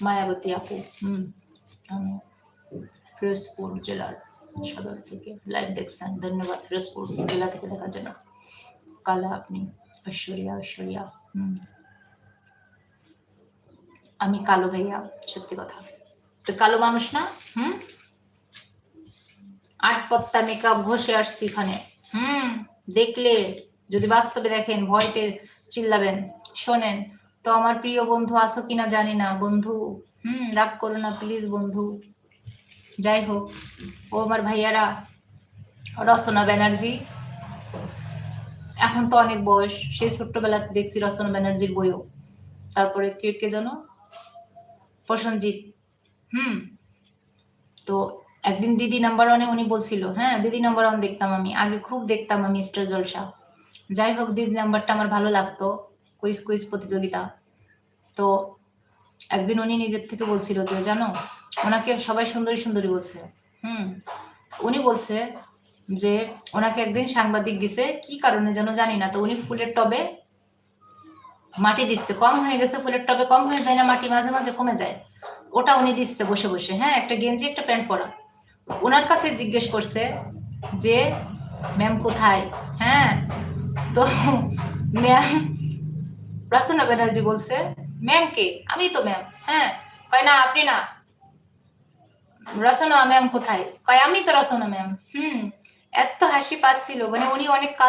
মায়াবতী আপু। আমি ফিরোজপুর জেলার সদর থেকে লাইভ দেখছেন, ধন্যবাদ ফিরোজপুর জেলা থেকে দেখার জন্য। কালা আপনি ঐশ্বরিয়া। আমি কালো ভাইয়া, সত্যি কথা। তো কালো মানুষ না, আটপত্তা মেকআপ ঘষে আসছি এখানে। দেখলে যদি বাস্তবে দেখেন ভয়তে চিল্লাবেন। শোনেন তো, আমার প্রিয় বন্ধু আসো কিনা জানি না, বন্ধু রাগ করো না প্লিজ বন্ধু। যাই হোক, ও আমার ভাইয়ারা, রচনা ব্যানার্জি, এখন তো অনেক বয়স, সেই ছোট্টবেলাতে দেখছি রচনা ব্যানার্জির বইও। তারপরে কে যেন প্রসেনজিৎ। তো একদিন দিদি নাম্বার ওয়ানে উনি বলছিল, হ্যাঁ দিদি নাম্বার ওয়ান দেখতাম আমি, আগে খুব দেখতাম আমি স্টার জলসা। যাই হোক, দিদি নাম্বারটা আমার ভালো লাগতো, কুইজ প্রতিযোগিতা। তো একদিন উনি নিজের থেকে বলছিল যে জানো, ওনাকে সবাই সুন্দরী বলছে। উনি বলছে যে ওনাকে একদিন সাংবাদিক দিছে, কি কারণে যেন জানি না, তো উনি ফুলের টবে মাটি দিচ্ছে, কম হয়ে গেছে, ফুলের টবে কম হয়ে যায় না মাটি, মাঝে মাঝে কমে যায়, ওটা উনি দিচ্ছে বসে বসে, হ্যাঁ একটা গেঞ্জি একটা প্যান্ট পরা। ওনার কাছে জিজ্ঞেস করছে যে ম্যাম কোথায়, হ্যাঁ তো ম্যাম রচনা ব্যানার্জি বলছে ম্যাম কে, আমি তো ম্যাম। হ্যাঁ কয় না আপনি না, রচনা ম্যাম কোথায়, কয় আমি তো রচনা ম্যাম। এত হাসি পাচ্ছিল, মানে উনি অনেক